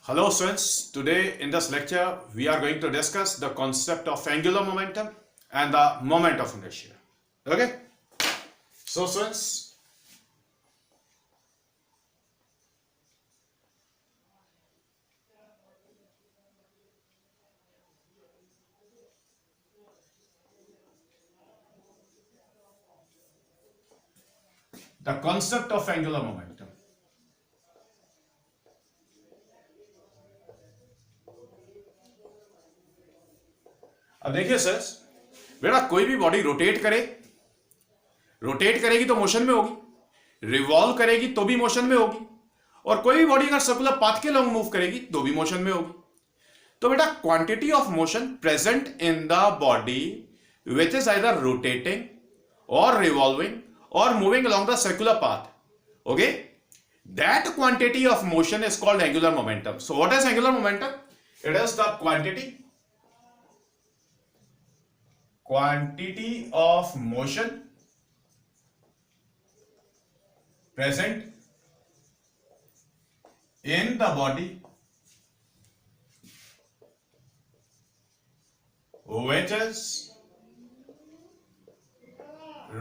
Hello students, today in this lecture we are going to discuss the concept of angular momentum and the moment of inertia. Okay? So students, the concept of angular momentum. अब देखिए sir, बेटा कोई भी body rotate करेगी तो motion में होगी, revolve करेगी तो भी मोशन में होगी, और कोई भी बॉडी अगर सर्कुलर पाथ के लॉन्ग मूव करेगी तो भी मोशन में होगी. तो बेटा quantity of motion present in the body which is either rotating और revolving or moving along the circular path, okay, that quantity of motion is called angular momentum. So what is angular momentum? It is the quantity of motion present in the body which is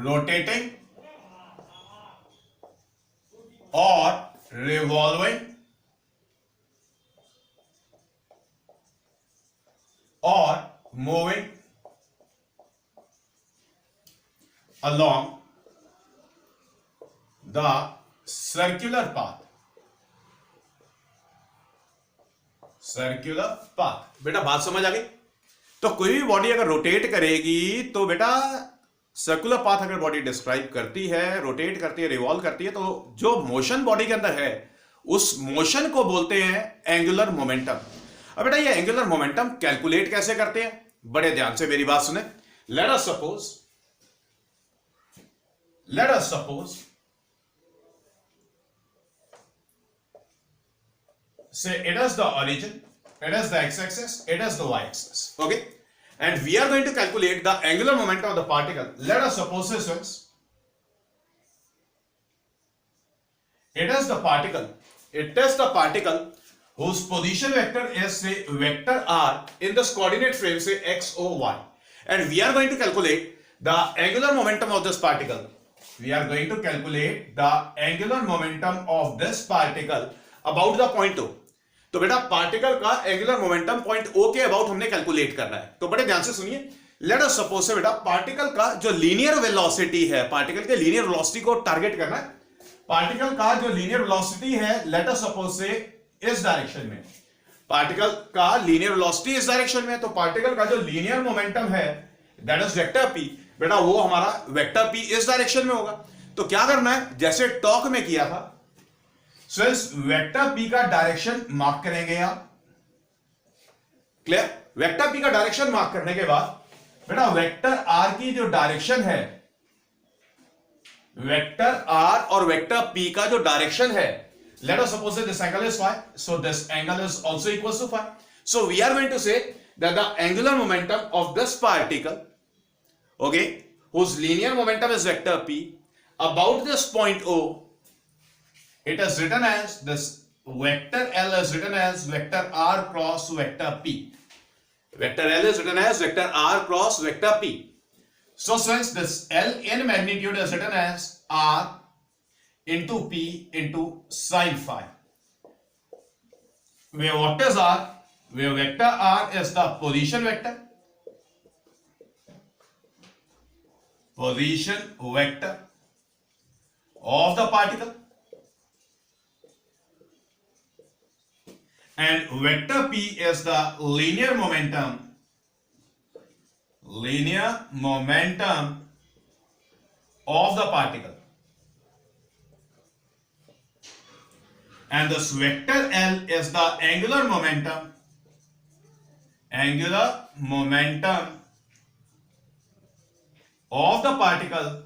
rotating or revolving or moving along the circular path. बेटा बात समझ आ गई? तो कोई भी body अगर rotate करेगी तो बेटा सर्कुलर पाथ अगर बॉडी डिस्क्राइब करती है, रोटेट करती है, रिवॉल्व करती है, तो जो मोशन बॉडी के अंदर है उस मोशन को बोलते हैं एंगुलर मोमेंटम. अब बेटा ये एंगुलर मोमेंटम कैलकुलेट कैसे करते हैं? बड़े ध्यान से मेरी बात सुने. Late us suppose say it is the origin, it is the x-axis, it is the y-axis, okay, and we are going to calculate the angular momentum of the particle. Let us suppose this is it is the particle whose position vector is say vector r in this coordinate frame, say x, o, y, and we are going to calculate the angular momentum of this particle. About the point O. तो बेटा particle का angular momentum point O के about हमने calculate करना है. तो बड़े ध्यान से सुनिए. लेट अस सपोज से बेटा पार्टिकल का जो लीनियर वेलोसिटी है, पार्टिकल के लीनियर वेलोसिटी को टारगेट करना है. पार्टिकल का जो लीनियर वेलोसिटी है, लेट अस सपोज से इस डायरेक्शन में, पार्टिकल का लीनियर वेलोसिटी इस डायरेक्शन में, तो पार्टिकल का जो लीनियर मोमेंटम है दैट इज वेक्टर p, बेटा वो हमारा वेक्टर p इस डायरेक्शन में होगा. तो क्या करना है, जैसे टॉक में किया था, सो इस वेक्टर p का डायरेक्शन मार्क करेंगे आप. क्लियर? वेक्टर p का डायरेक्शन मार्क करने के बाद बेटा वेक्टर r की जो डायरेक्शन है, वेक्टर r और वेक्टर p का जो डायरेक्शन है, let us suppose that this angle is phi, so this angle is also equals to phi. So we are going to say that the angular momentum of this particle, okay, whose linear momentum is vector p, about this point O, it is written as this vector L is written as vector r cross vector p. Vector L is written as vector r cross vector p. So since this L in magnitude is written as r into p into sin phi, where what is r? Where vector r is the position vector of the particle, and vector p is the linear momentum of the particle, and this vector L is the angular momentum of the particle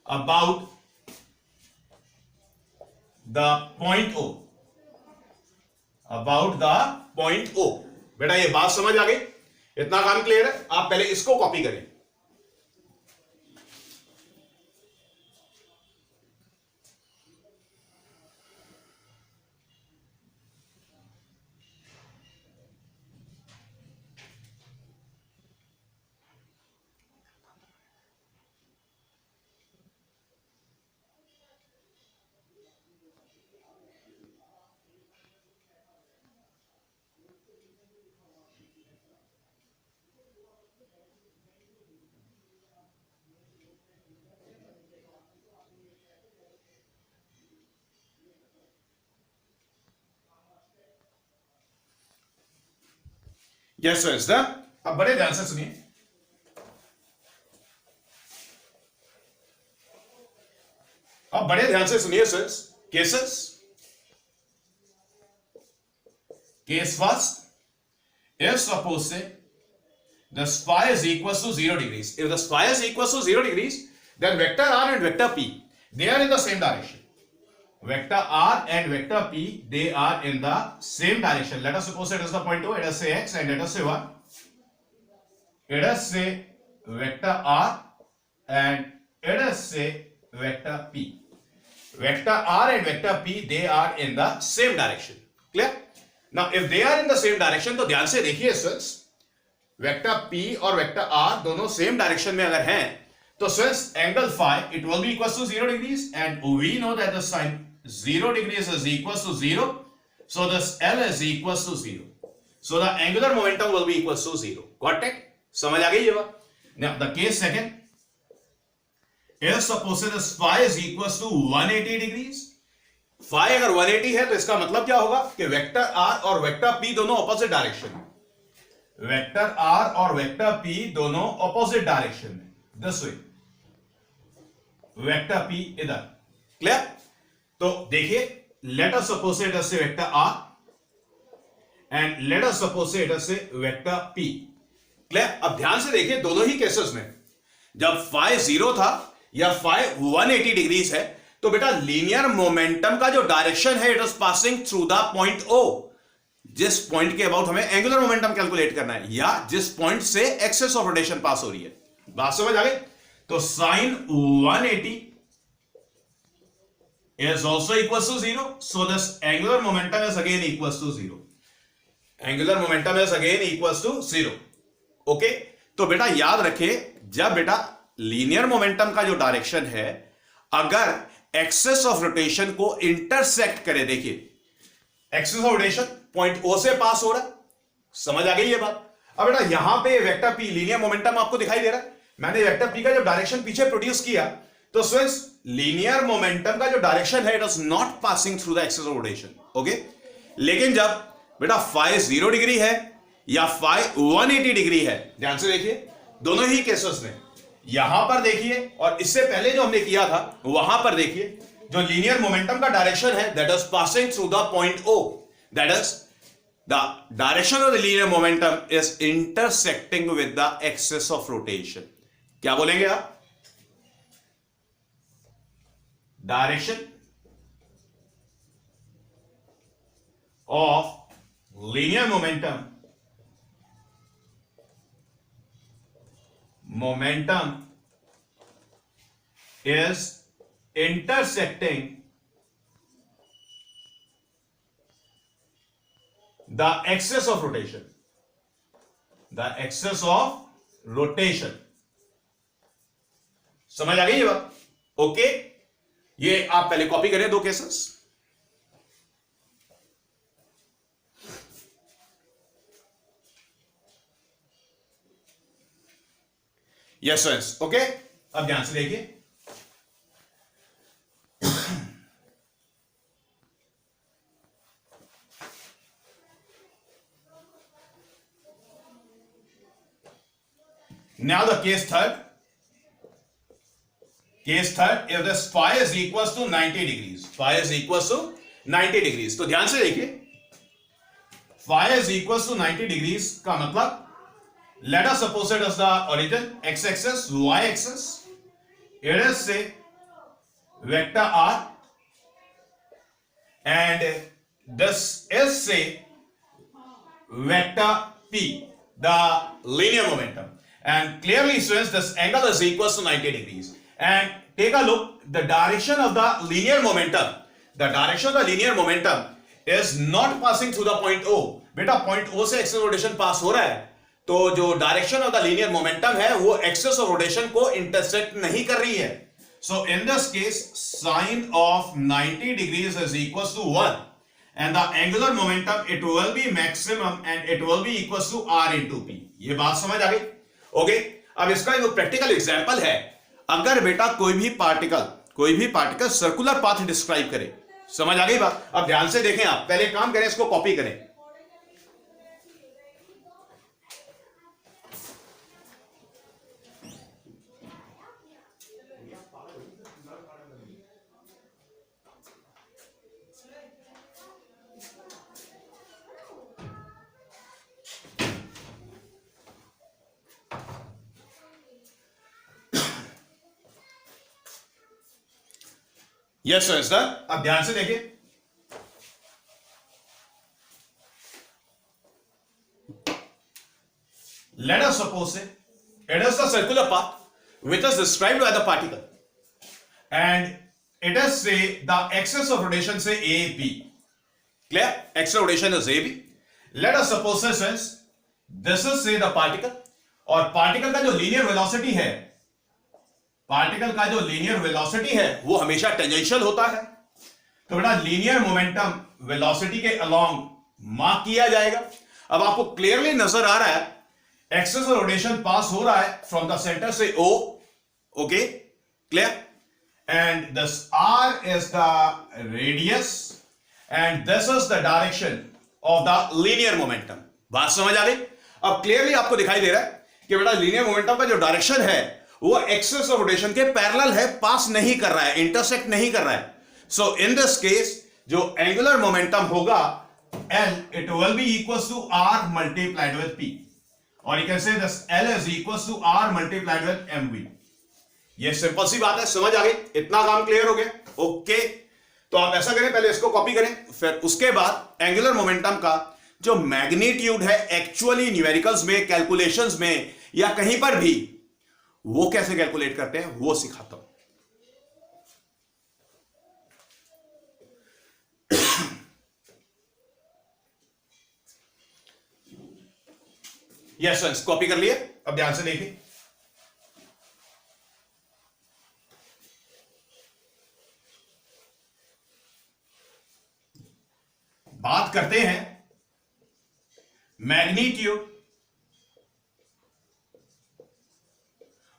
about the point O. बेटा ये बात समझ आ गई? इतना काम clear है? आप पहले इसको कॉपी करें. यस स्टूडेंट्स, अब बड़े ध्यान से सुनिए। अब बड़े ध्यान से सुनिए students. Cases, case first, if suppose say the phi is equals to 0 degrees, if the phi is equals to 0 degrees, then vector r and vector p, they are in the same direction. Vector r and vector p, they are in the same direction. Let us suppose it is the point O, let us say x and let us say y. Let us say vector r and let us say vector p. Vector r and vector p, they are in the same direction. Clear? Now if they are in the same direction, तो ध्यान से देखिए students, vector p और vector r दोनों same direction में अगर हैं तो students angle phi it will be equals to 0 degrees and we know that the sin 0 degrees is equals to 0, so this L is equals to 0, so the angular momentum will be equals to 0. Got it? समझ आ गई ये बात? Now the case second, if suppose this phi is equals to 180 degrees, phi अगर 180 है तो इसका मतलब क्या होगा कि वेक्टर r और वेक्टर p दोनों ऑपोजिट डायरेक्शन में, वेक्टर r और वेक्टर p दोनों ऑपोजिट डायरेक्शन में, दिस वे, वेक्टर p इधर। क्लियर? तो देखिए, let us suppose it as vector r and let us suppose it as vector p। Clear? अब ध्यान से देखिए, दोनों ही केसेस में जब phi 0 था या phi 180 डिग्रीज है तो बेटा लीनियर मोमेंटम का जो डायरेक्शन है it is passing through the point O, जिस पॉइंट के अबाउट हमें एंगुलर मोमेंटम कैलकुलेट करना है या जिस पॉइंट से एक्सेस ऑफ रोटेशन पास हो रही है। बात समझ आ गई? तो sin 180 is also equals to 0, so this angular momentum is again equals to 0. Angular momentum is again equals to 0. Okay, तो बेटा याद रखिए, जब बेटा लीनियर मोमेंटम का जो डायरेक्शन है अगर एक्सेस ऑफ रोटेशन को इंटरसेक्ट करे, देखिए axis of rotation point O से पास हो रहा है, समझ आ गई ये बात? अब बेटा यहां पे वेक्टर p लीनियर मोमेंटम आपको दिखाई दे रहा है, मैंने वेक्टर p का जब डायरेक्शन पीछे प्रोड्यूस किया तो स्टूडेंट्स लीनियर मोमेंटम का जो डायरेक्शन है it is not passing through the axis of rotation. Okay, लेकिन जब बेटा phi 0 डिग्री है या phi 180 डिग्री है, ध्यान से देखिए दोनों ही केसेस में, यहां पर देखिए और इससे पहले जो हमने किया था वहां पर देखिए, जो लीनियर मोमेंटम का डायरेक्शन है that is passing through the point O, that is the direction of the linear momentum is intersecting with the axis of rotation. क्या बोलेंगे आप? Direction of linear momentum is intersecting the axis of rotation, the axis of rotation। समझ आ गई ये बात? Okay, ये आप पहले कॉपी करें दो केसेस। यस फ्रेंड्स, ओके, अब ध्यान से देखिए, now the case third, if this phi is equals to 90 degrees, phi is equals to 90 degrees, तो ध्यान से देखिए, phi is equals to 90 degrees का मतलब, let us suppose it as the origin, x-axis, y-axis, it is say vector r and this is say vector p, the linear momentum, and clearly students this angle is equals to 90 degrees and take a look, the direction of the linear momentum, the direction of the linear momentum is not passing through the point O। बेटा point O से axis rotation पास हो रहा है तो जो direction of the linear momentum है वो एक्सेस ऑफ रोटेशन को इंटरसेक्ट नहीं कर रही है। So in this case sin of 90 degrees is equals to 1 and the angular momentum it will be maximum and it will be equals to r into p। ये बात समझ आ गई? ओके, अब इसका एक प्रैक्टिकल एग्जांपल है, अगर बेटा कोई भी पार्टिकल सर्कुलर पाथ डिस्क्राइब करे, समझ आ गई बात? अब ध्यान से देखें, आप पहले काम करें, इसको कॉपी करें। यस सर, अब ध्यान से देखिए, let us suppose say it is the circular path which is described by the particle and it is say the axis of rotation say AB. Clear? Axis of rotation is AB. Let us suppose this is say the particle और particle का जो linear velocity है, particle का जो linear velocity है वो हमेशा tangential होता है। तो बेटा लीनियर मोमेंटम वेलोसिटी के अलोंग मार्क किया जाएगा। अब आपको क्लियरली नजर आ रहा है एक्सिस ऑफ रोटेशन पास हो रहा है फ्रॉम द सेंटर से O, okay clear, and this R is the radius and this is the direction of the linear momentum. बात समझ आ गई? अब क्लियरली आपको दिखाई दे रहा है कि बेटा लीनियर मोमेंटम का जो डायरेक्शन है वो एक्सिस ऑफ रोटेशन के पैरेलल है, पास नहीं कर रहा है, इंटरसेक्ट नहीं कर रहा है। सो इन दिस केस जो एंगुलर मोमेंटम होगा L, it will be equals to R multiplied with P. और you can say this L is equals to R multiplied with mv. ये सिंपल सी बात है, समझ आ गई? इतना काम क्लियर हो गया? ओके, तो आप ऐसा करें, पहले इसको कॉपी करें, फिर उसके बाद एंगुलर मोमेंटम का जो मैग्नीट्यूड है एक्चुअली न्यूमेरिकल्स में, कैलकुलेशंस में या कहीं पर भी, वो कैसे कैलकुलेट करते हैं वो सिखाता हूं। यस सर, कॉपी कर लिए। अब ध्यान से देखिए, बात करते हैं मैग्नीट्यूड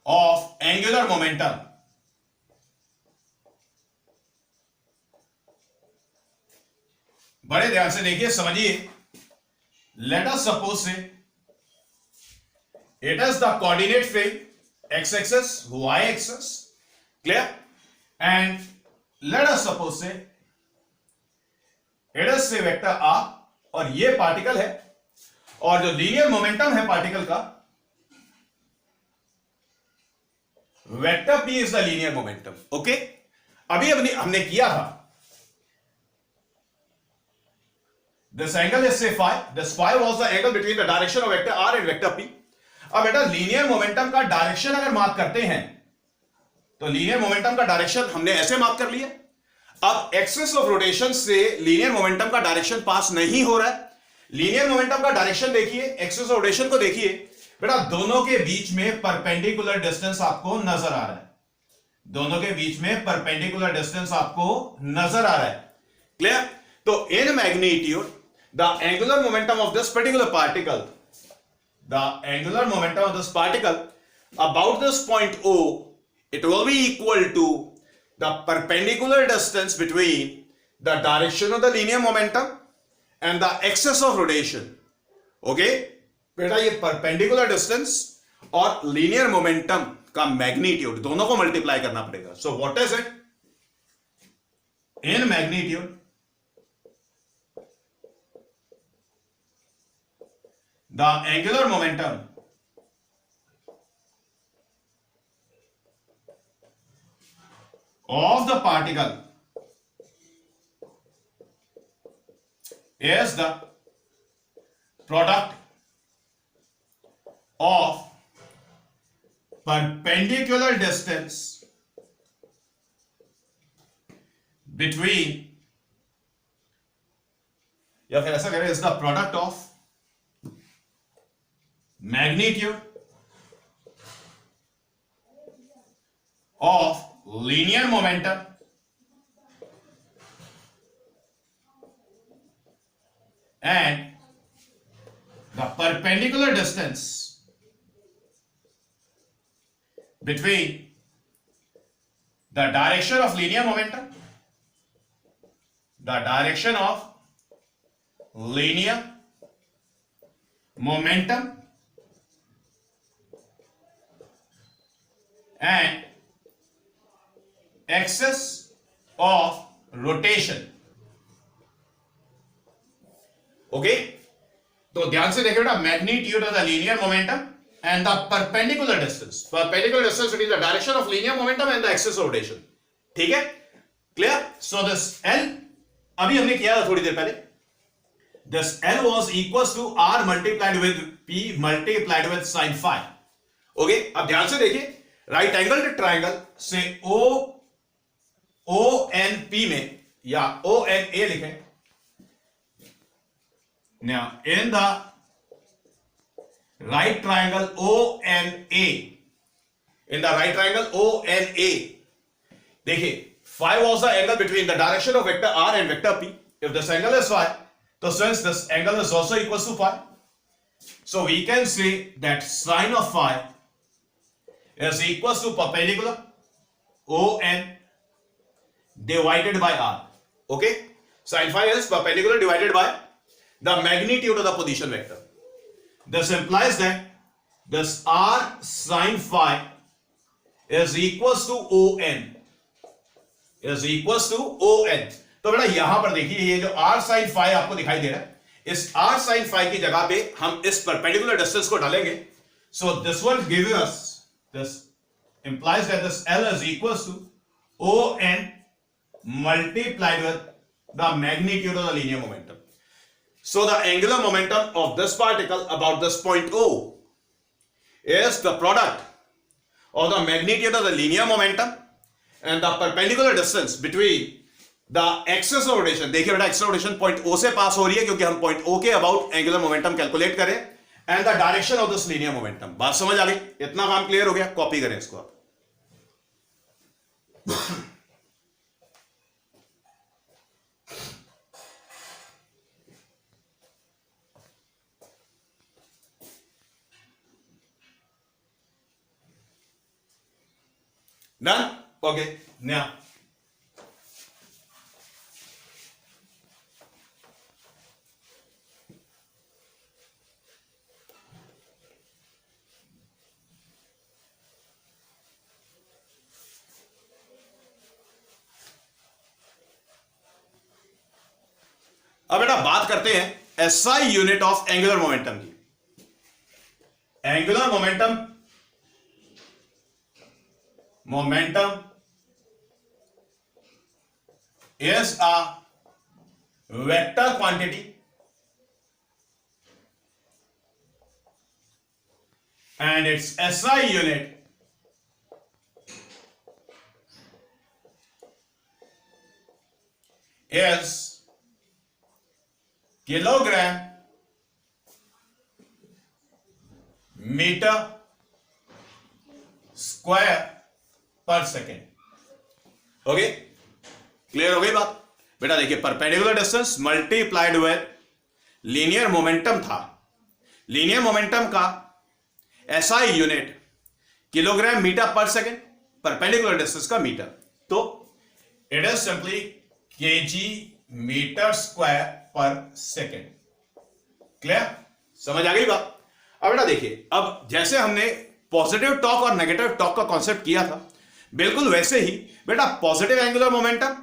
ऑफ एंगुलर मोमेंटम। बड़े ध्यान से देखिए, समझिए। लेट अस सपोज से it is the coordinate frame x-axis, y-axis, clear, and let us suppose say it is say vector r और ये पार्टिकल है और जो लीनियर मोमेंटम है पार्टिकल का vector p is the linear momentum. Okay, अभी हमने किया था this angle is say phi, this phi was the angle between the direction of vector r and vector p। अब बेटा लीनियर मोमेंटम का direction अगर मार्क करते हैं तो लीनियर मोमेंटम का डायरेक्शन हमने ऐसे मार्क कर लिया। अब एक्सिस ऑफ रोटेशन से लीनियर मोमेंटम का डायरेक्शन पास नहीं हो रहा है। लीनियर मोमेंटम का डायरेक्शन देखिए, एक्सिस ऑफ रोटेशन को देखिए, बेटा दोनों के बीच में परपेंडिकुलर डिस्टेंस आपको नजर आ रहा है, दोनों के बीच में परपेंडिकुलर डिस्टेंस आपको नजर आ रहा है। क्लियर? तो in magnitude the angular momentum of this particular particle, the angular momentum of this particle about this point O, it will be equal to the perpendicular distance between the direction of the linear momentum and the axis of rotation. Okay, बेटा ये perpendicular distance और linear momentum का magnitude दोनों को multiply करना पड़ेगा। So what is it? In magnitude the angular momentum of the particle is the product of perpendicular distance between, या फिर ऐसा करें, is the product of magnitude of linear momentum and the perpendicular distance between the direction of linear momentum, the direction of linear momentum and axis of rotation। Okay, तो ध्यान से देखिए बेटा, magnitude of the linear momentum and the perpendicular distance, perpendicular distance between the direction of linear momentum and the axis of rotation. ठीक है, clear? So this L अभी हमने किया था थोड़ी देर पहले, this L was equals to R multiplied with P multiplied with sin phi. Okay, अब ध्यान से देखिए, राइट एंगल ट्राइंगल से O N P में या O N A लिखें. Now in the right triangle ONA, in the right triangle ONA, देखिए phi was the angle between the direction of vector R and vector P. If this angle is phi, so since this angle is also equals to phi, so we can say that sin of phi is equals to perpendicular ON divided by R. Okay, sin phi is perpendicular divided by the magnitude of the position vector. This implies that this R sin phi is equals to ON, is equals to ON. तो बेटा यहां पर देखिए, ये जो R sin phi आपको दिखाई दे रहा है, इस R sin phi की जगह पे हम इस परपेंडिकुलर डिस्टेंस को डालेंगे. So this one gives us, this implies that this L is equals to ON multiplied with the magnitude of the linear momentum. So the angular momentum of this particle about this point O is the product of the magnitude of the linear momentum and the perpendicular distance between the axis of rotation. देखिए बेटा, axis of rotation point O से पास हो रही है क्योंकि हम point O के about angular momentum calculate करें and the direction of this linear momentum. बात समझ आ गई? इतना काम क्लियर हो गया? कॉपी करें इसको आप. Done? Okay. Now, अब बेटा बात करते हैं SI unit of angular momentum की. Angular momentum is a vector quantity and its SI unit is kilogram meter square पर सेकेंड. ओके, क्लियर हो गई बात? बेटा देखिए, perpendicular distance multiplied with linear momentum था. लीनियर मोमेंटम का एसआई यूनिट किलोग्राम मीटर पर सेकेंड, परपेंडिकुलर डिस्टेंस का मीटर. तो it is simply KG metre square पर सेकेंड. क्लियर? समझ आ गई बात? अब बेटा देखिए, अब जैसे हमने पॉजिटिव टॉक और नेगेटिव टॉक का कॉन्सेप्ट किया था, बिल्कुल वैसे ही बेटा पॉजिटिव एंगुलर मोमेंटम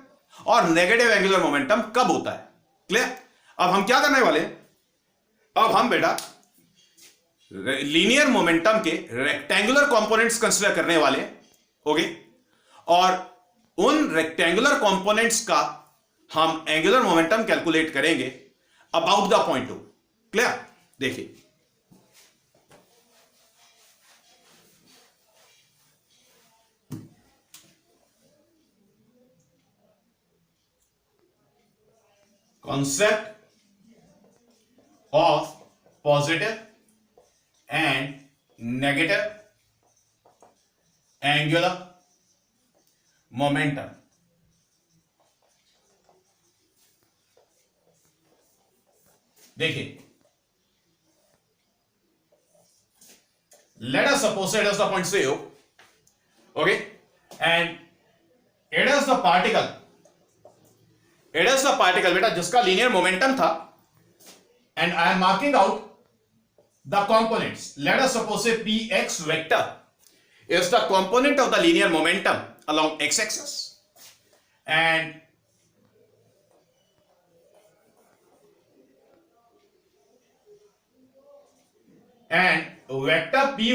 और नेगेटिव एंगुलर मोमेंटम कब होता है. क्लियर? अब हम क्या करने वाले, अब हम बेटा लीनियर मोमेंटम के रेक्टेंगुलर कंपोनेंट्स कंसीडर करने वाले. ओके, और उन रेक्टेंगुलर कंपोनेंट्स का हम एंगुलर मोमेंटम कैलकुलेट करेंगे about the point O. Clear? देखिए, concept of positive and negative angular momentum. देखिए, let us suppose it is the point CO, okay, and it is the particle बेटा जिसका linear momentum था, and I am marking out the components. Late us suppose से px vector is the component of the linear momentum along x axis and vector py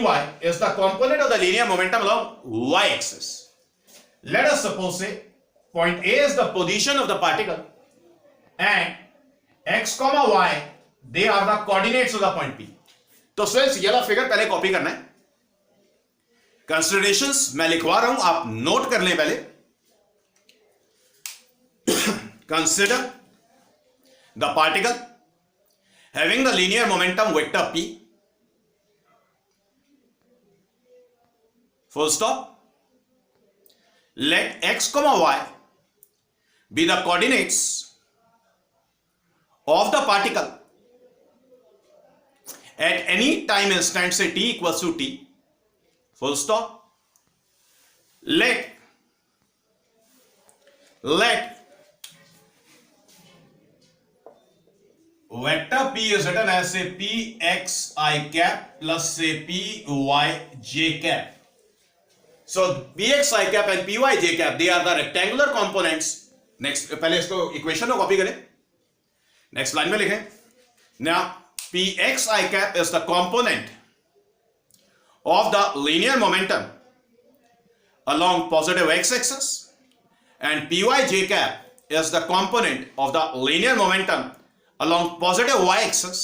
is the component of the linear momentum along y axis. Let us suppose say point A is the position of the particle and x, y they are the coordinates of the point P. तो students ये वाला figure पहले copy करना है. Considerations मैं लिखवा रहा हूं, आप नोट कर लें पहले. Consider the particle having the linear momentum vector p, full stop. Let x, y be the coordinates of the particle at any time instant, say t equals to t, full stop. Let vector p is written as say p x I cap plus say p y j cap. So p x I cap and p y j cap, they are the rectangular components. Next, पहले इसको equation को copy करें, next line में लिखें. Now p x I cap is the component of the linear momentum along positive x axis and py j cap is the component of the linear momentum along positive y axis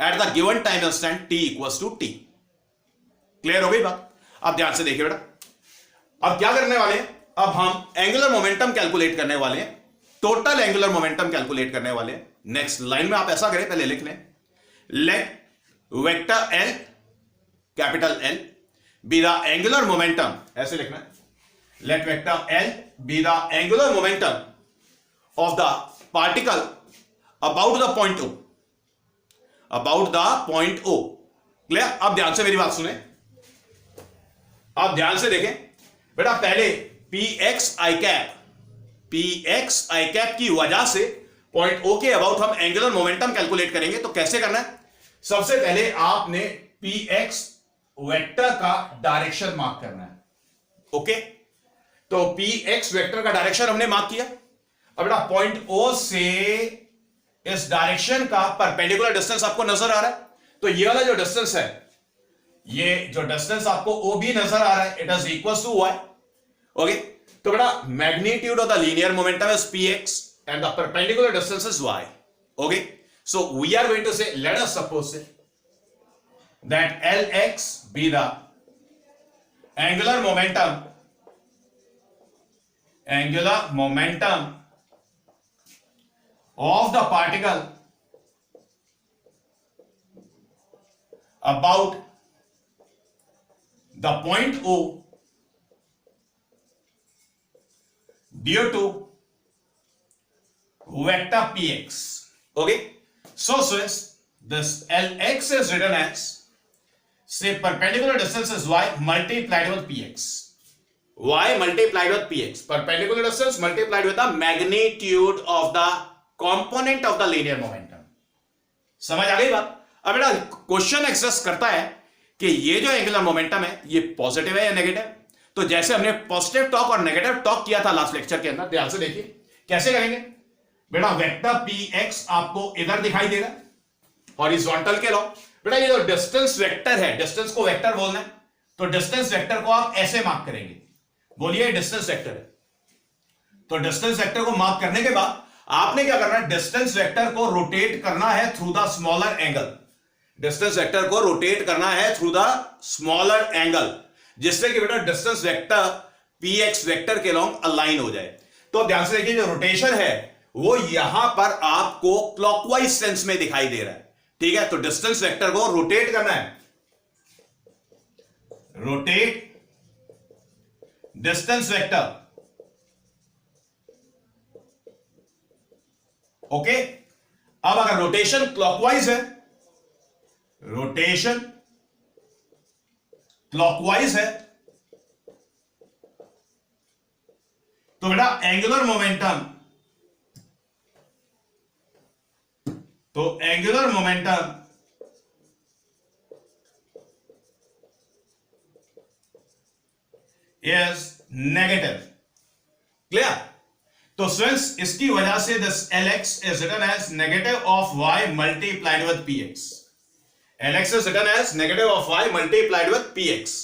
at the given time instant t equals to t. Clear हो गई बात? अब ध्यान से देखिए बेटा, अब क्या करने वाले हैं, अब हम एंगुलर मोमेंटम कैलकुलेट करने वाले हैं, टोटल एंगुलर मोमेंटम कैलकुलेट करने वाले हैं. नेक्स्ट लाइन में आप ऐसा करें, पहले लिख लें, let vector L, capital L, be the angular momentum, ऐसे लिखना है, let vector L be the angular momentum of the particle about the point O, about the point O. Clear? अब ध्यान से मेरी बात सुने, अब ध्यान से देखें बेटा. पहले px I cap की वजह से पॉइंट O के अबाउट हम एंगुलर मोमेंटम कैलकुलेट करेंगे. तो कैसे करना है? सबसे पहले आपने px वेक्टर का डायरेक्शन मार्क करना है. ओके, तो px वेक्टर का डायरेक्शन हमने मार्क किया. अब बेटा पॉइंट O से इस डायरेक्शन का परपेंडिकुलर डिस्टेंस आपको नजर आ रहा है. तो ये वाला जो डिस्टेंस है, ये जो डिस्टेंस आपको ओ भी नजर आ रहा है, it is equal to Y. Okay, तो बेटा magnitude of the linear momentum is px and the perpendicular distance is y. Okay, so we are going to say, let us suppose say that lx be the angular momentum of the particle about the point O due to vector px. Okay, so this lx is written as, say perpendicular distance is y multiplied with px. Y multiplied with px, perpendicular distance multiplied with the magnitude of the component of the linear momentum. समझ आ गई बात? अब बेटा question express करता है कि ये जो एंगुलर मोमेंटम है ये पॉजिटिव है या नेगेटिव. तो जैसे हमने पॉजिटिव टॉक और नेगेटिव टॉक किया था लास्ट लेक्चर के अंदर, ध्यान से देखिए कैसे करेंगे. बेटा वेक्टर px आपको इधर दिखाई देगा हॉरिजॉन्टल के लॉ. बेटा ये जो डिस्टेंस वेक्टर है, डिस्टेंस को वेक्टर बोलना है, तो डिस्टेंस वेक्टर को आप ऐसे मार्क करेंगे. बोलिए डिस्टेंस वेक्टर है, तो डिस्टेंस वेक्टर को मार्क करने के बाद आपने क्या करना है, डिस्टेंस वेक्टर को रोटेट करना है through the smaller angle. Distance vector को रोटेट करना है थ्रू द स्मॉलर एंगल, जिससे कि बेटा डिस्टेंस वेक्टर px वेक्टर के लॉन्ग अलाइन हो जाए. तो ध्यान से देखिए, जो रोटेशन है वो यहां पर आपको क्लॉकवाइज सेंस में दिखाई दे रहा है. ठीक है, तो डिस्टेंस वेक्टर को रोटेट करना है, रोटेट डिस्टेंस वेक्टर. ओके, अब अगर रोटेशन क्लॉकवाइज है, रोटेशन क्लॉकवाइज है, तो बेटा एंगुलर मोमेंटम, तो angular momentum is negative. Clear? तो स्टूडेंट्स इसकी वजह से this lx is written as negative of y multiplied with px. lx is written as negative of y multiplied with px.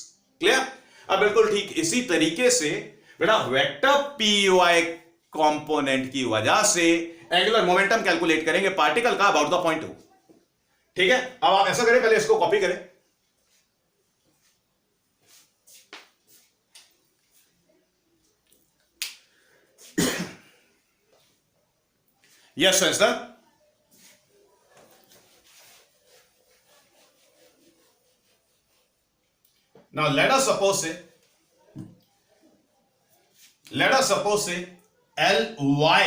Clear? अब बिल्कुल ठीक इसी तरीके से बेटा वेक्टर पी वाई कॉम्पोनेंट की वजह से एंगुलर मोमेंटम कैलकुलेट करेंगे पार्टिकल का अबाउट द पॉइंट 2। ठीक है, अब आप ऐसा करें, पहले इसको कॉपी करें। Yes sir. Now let us suppose say Ly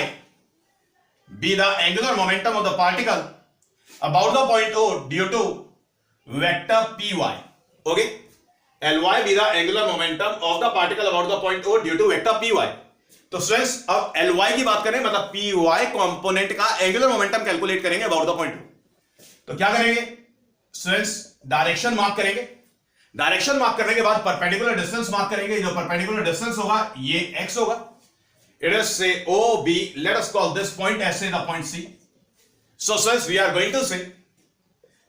be the angular momentum of the particle about the point O due to vector Py. Okay, Ly be the angular momentum of the particle about the point O due to vector Py. तो students अब Ly की बात करें, मतलब Py component का angular momentum calculate करेंगे about the point O। तो क्या करेंगे स्टूडेंट्स, डायरेक्शन मार्क करेंगे। डायरेक्शन मार्क करने के बाद परपेंडिकुलर डिस्टेंस मार्क करेंगे। जो परपेंडिकुलर डिस्टेंस होगा ये x होगा। It is say OB, let us call this point as the point C। So since we are going to say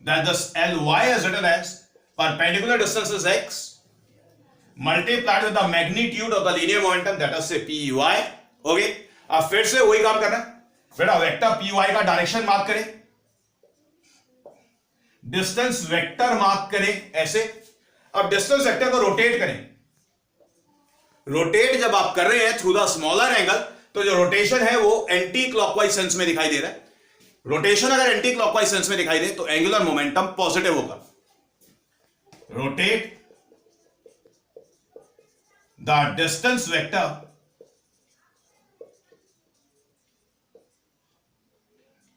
that this Ly is written as perpendicular distance is x multiplied with the magnitude of the linear momentum that is say Py। Okay, अब फिर से वही काम करना है बेटा, vector Py का direction mark करें, डिस्टेंस वेक्टर मार्क करें ऐसे। अब डिस्टेंस वेक्टर को रोटेट करें। रोटेट जब आप कर रहे हैं थ्रू द स्मॉलर एंगल, तो जो रोटेशन है वो एंटी क्लॉकवाइज सेंस में दिखाई दे रहा है। रोटेशन अगर एंटी क्लॉकवाइज सेंस में दिखाई दे तो एंगुलर मोमेंटम पॉजिटिव होगा। Rotate the distance vector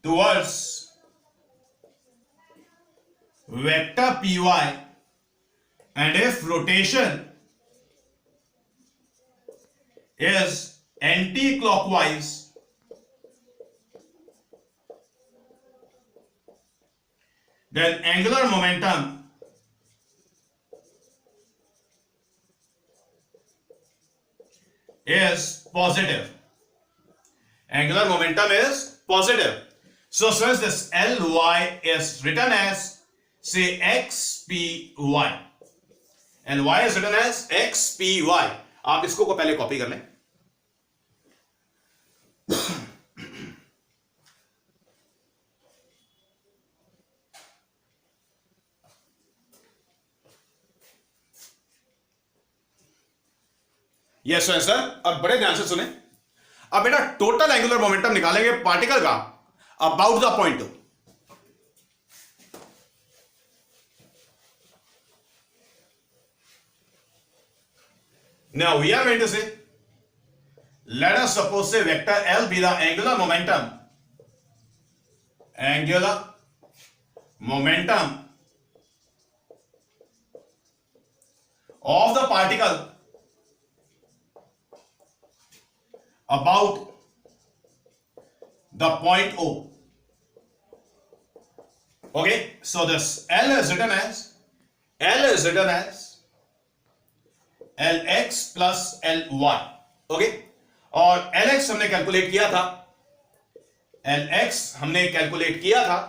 towards vector Py, and if rotation is anti-clockwise, then angular momentum is positive. Angular momentum is positive. So since this Ly is written as say xpy, Ly is written as xpy। आप इसको को पहले copy कर लें। Yes sir, अब बड़े ध्यान से सुने। अब बेटा टोटल एंगुलर मोमेंटम निकालेंगे पार्टिकल का about the point O। Now we are going to say, let us suppose say vector L be the angular momentum of the particle about the point O. Okay, so this L is written as Lx plus Ly। Okay, और Lx हमने calculate किया था,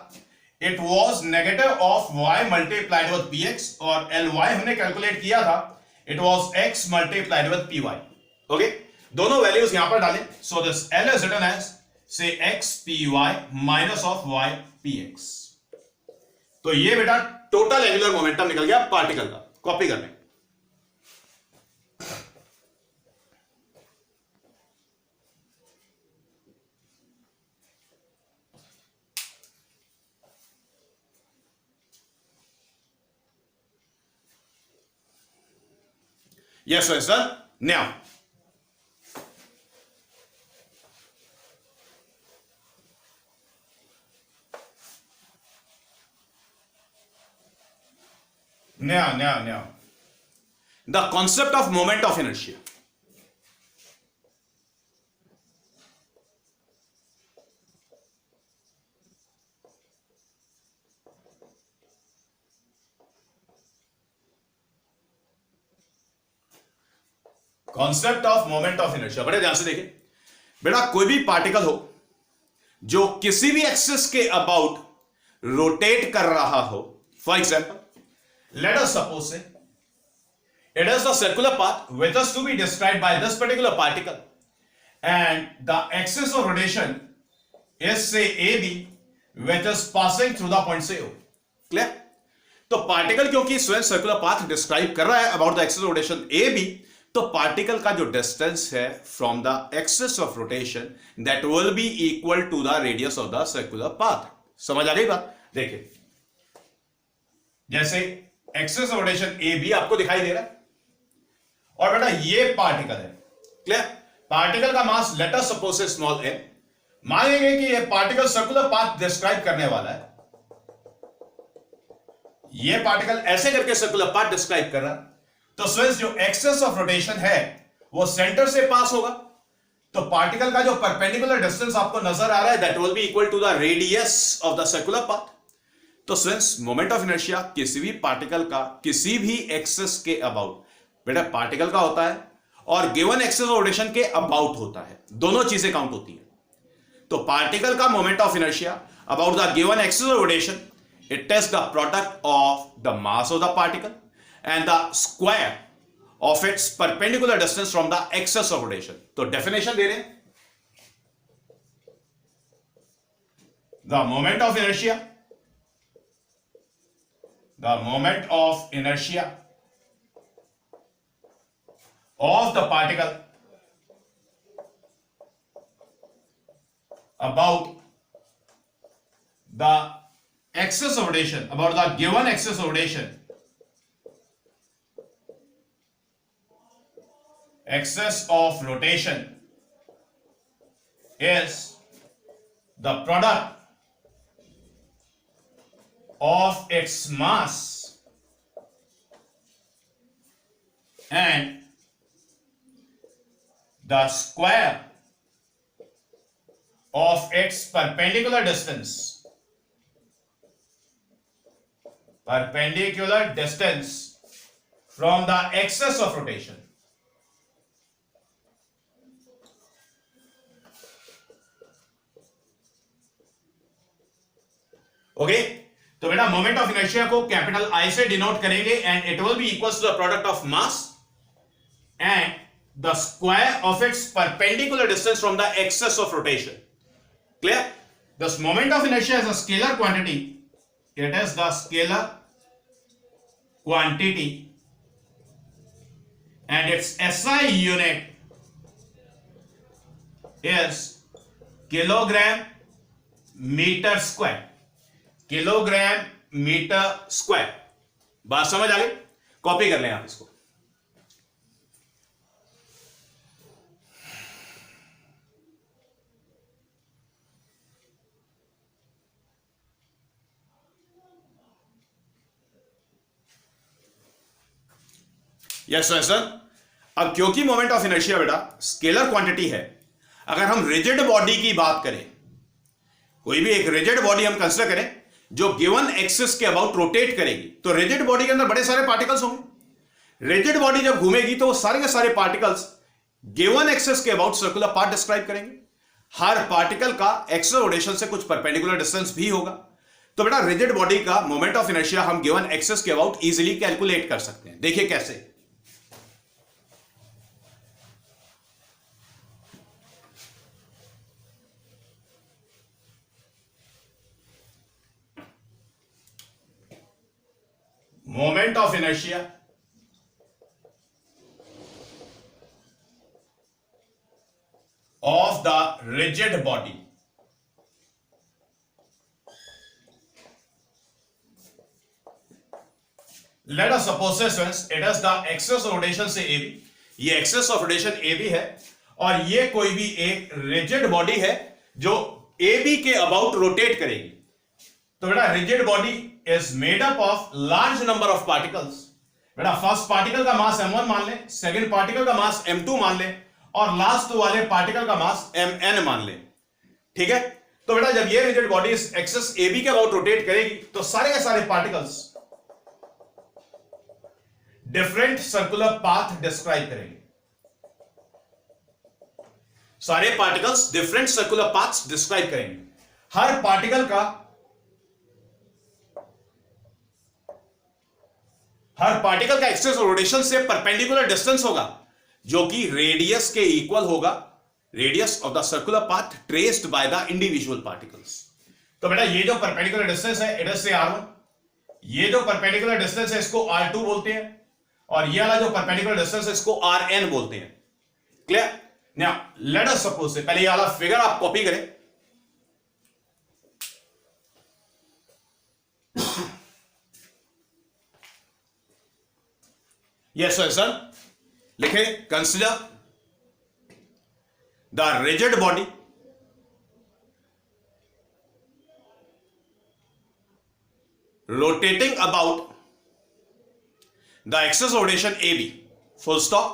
it was negative of y multiplied with px, और Ly हमने calculate किया था, it was x multiplied with py। Okay, दोनों values यहां पर डालें। So this L is written as say xpy minus of y px। तो ये बेटा टोटल एंगुलर मोमेंटम निकल गया पार्टिकल का। कॉपी कर लें। Yes, sir. Now, the concept of moment of inertia. Concept of moment of inertia, बड़े ध्यान से देखिए बेटा, कोई भी पार्टिकल हो जो किसी भी एक्सिस के अबाउट रोटेट कर रहा हो, for example let us suppose से It is the circular path which is to be described by this particular particle, and the axis of rotation is say AB, which is passing through the point say O. Clear? तो particle क्योंकि स्वयं circular path describe कर रहा है about the axis of rotation AB, तो particle का जो distance है from the axis of rotation that will be equal to the radius of the circular path. समझ आ गई बात? देखिए, जैसे एक्सिस ऑफ रोटेशन AB आपको दिखाई दे रहा है और बेटा ये पार्टिकल है. क्लियर? पार्टिकल का मास लेट अस सपोज से स्मॉल m. मानेंगे कि ये पार्टिकल सर्कुलर पाथ डिस्क्राइब करने वाला है. ये पार्टिकल ऐसे करके सर्कुलर पाथ डिस्क्राइब कर रहा है, तो स्वयं जो एक्सिस ऑफ रोटेशन है वो सेंटर से पास होगा. तो पार्टिकल का जो परपेंडिकुलर डिस्टेंस आपको नजर आ रहा है that will be equal to the radius of the circular path. तो स्वयं मोमेंट ऑफ इनर्शिया किसी भी पार्टिकल का किसी भी एक्सिस के अबाउट, बेटा पार्टिकल का होता है और गिवन एक्सिस ऑफ रोटेशन के अबाउट होता है, दोनों चीजें काउंट होती है. तो पार्टिकल का moment of inertia about the given axis of rotation, it is the product of the mass of the particle and the square of its perpendicular distance from the axis of rotation. तो definition दे रहे हैं, the moment of inertia of the particle about the axis of rotation, about the given axis of rotation, is the product of its mass and the square of its perpendicular distance from the axis of rotation. Okay, तो बेटा moment of inertia को capital I से denote करेंगे and it will be equals to the product of mass and the square of its perpendicular distance from the axis of rotation. Clear? This moment of inertia is a scalar quantity. It is the scalar quantity and its SI unit is kilogram meter square. Kilogram metre square. बात समझ आ गई? Copy कर लें आप इसको. Yes sir. अब क्योंकि मोमेंट ऑफ इनर्शिया बेटा स्केलर क्वांटिटी है, अगर हम रिजिड बॉडी की बात करें, कोई भी एक रिजिड बॉडी हम कंसीडर करें जो गिवन एक्सिस के अबाउट रोटेट करेगी, तो रिजिड बॉडी के अंदर बड़े सारे पार्टिकल्स होंगे. रिजिड बॉडी जब घूमेगी तो सारे के सारे पार्टिकल्स गिवन एक्सिस के अबाउट सर्कुलर पाथ डिस्क्राइब करेंगे. हर पार्टिकल का एक्सिस रोटेशन से कुछ परपेंडिकुलर डिस्टेंस भी होगा. तो बेटा रिजिड बॉडी का मोमेंट ऑफ इनर्शिया हम गिवन एक्सिस के अबाउट इजीली कैलकुलेट कर सकते हैं. देखिए कैसे. moment of inertia of the rigid body let us suppose students it is the axis of rotation से AB. ये axis of rotation AB है और ये कोई भी एक rigid body है जो AB के about rotate करेगी. तो बेटा rigid body is made up of large number of particles. बेटा फर्स्ट पार्टिकल का मास m1 मान ले, सेकंड पार्टिकल का मास m2 मान ले और लास्ट वाले पार्टिकल का मास mn मान ले. ठीक है? तो बेटा जब ये रिजिड बॉडी इस एक्सिस AB के अबाउट रोटेट करेगी तो सारे के सारे particles different circular path describe करेंगे. सारे particles different circular paths describe करेंगे. हर पार्टिकल का हर पार्टिकल का एक्सेस ऑफ रोटेशन से परपेंडिकुलर डिस्टेंस होगा जो कि रेडियस के इक्वल होगा, radius of the circular path traced by the individual particles. तो बेटा ये जो परपेंडिकुलर डिस्टेंस है इट इज से r1, ये जो परपेंडिकुलर डिस्टेंस है इसको r2 बोलते हैं, और ये वाला जो परपेंडिकुलर डिस्टेंस है इसको rn बोलते हैं। Clear? Now let us suppose से पहले ये वाला फिगर आप कॉपी करें। यस सर, लिखे consider the rigid body rotating about the axis of rotation AB, full stop.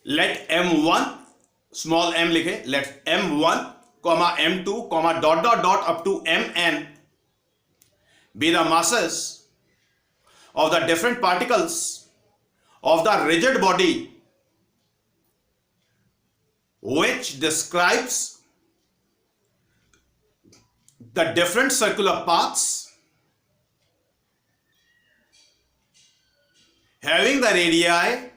Let m1 small m लिखे, let m1 comma m2 comma dot dot dot up to mn be the masses of the different particles of the rigid body which describes the different circular paths having the radii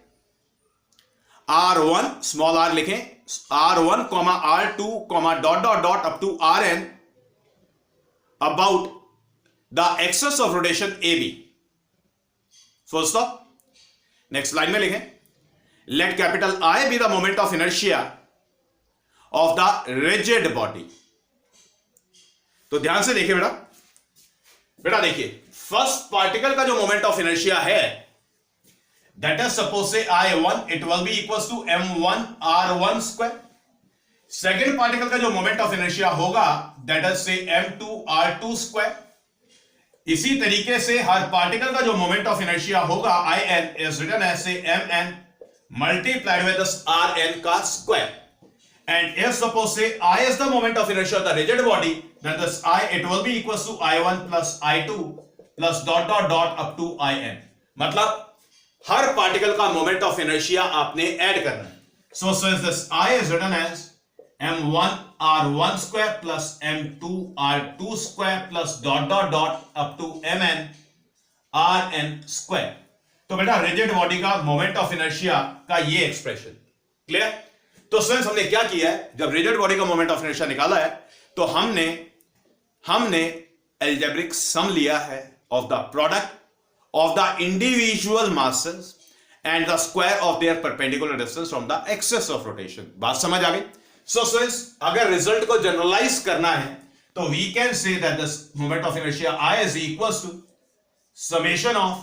r1 small r लिखें, r1 comma r2 comma dot dot dot up to rn about the axis of rotation AB, full stop. Next line में लिखें, let capital I be the moment of inertia of the rigid body. तो ध्यान से देखिए बेटा देखिए, first particle का जो मोमेंट ऑफ इनर्शिया है that is suppose say I1 it will be equals to m1 r1 square. Second particle का जो मोमेंट ऑफ इनर्शिया होगा that is say m2 r2 square. इसी तरीके से हर पार्टिकल का जो मोमेंट ऑफ इनर्शिया होगा in is written as say mn multiplied with this rn का square. And if suppose say I is the moment of inertia of the rigid body, then this I it will be equals to I1 plus I2 plus dot dot dot up to In. मतलब हर particle का moment of inertia आपने add करना है। So since this I is written as m1 r1 square plus m2 r2 square plus dot dot dot up to mn rn square. तो बेटा rigid body का moment of inertia का ये expression clear. तो students हमने क्या किया है, जब रिजिड बॉडी का मोमेंट ऑफ इनर्शिया निकाला है तो हमने एल्जेब्रिक सम लिया है of the product of the individual masses and the square of their perpendicular distance from the axis of rotation. बात समझ आ गई? So students, अगर रिजल्ट को जनरलाइज करना है तो we can say that this moment of inertia I is equals to summation of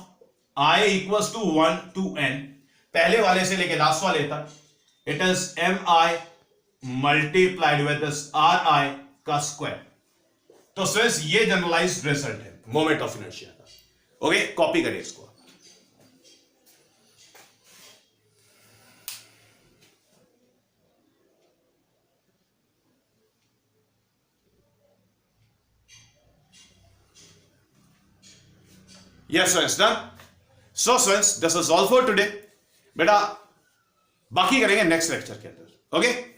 I equals to 1 to n, पहले वाले से लेके लास्ट वाले तक it is mi multiplied with this ri का स्क्वायर। तो students ये जनरलाइज्ड रिजल्ट है मोमेंट ऑफ इनर्शिया का। ओके, कॉपी करिए इसको। Yes students, done. So students, this is all for today. बेटा बाकी करेंगे नेक्स्ट लेक्चर के अंदर। ओके।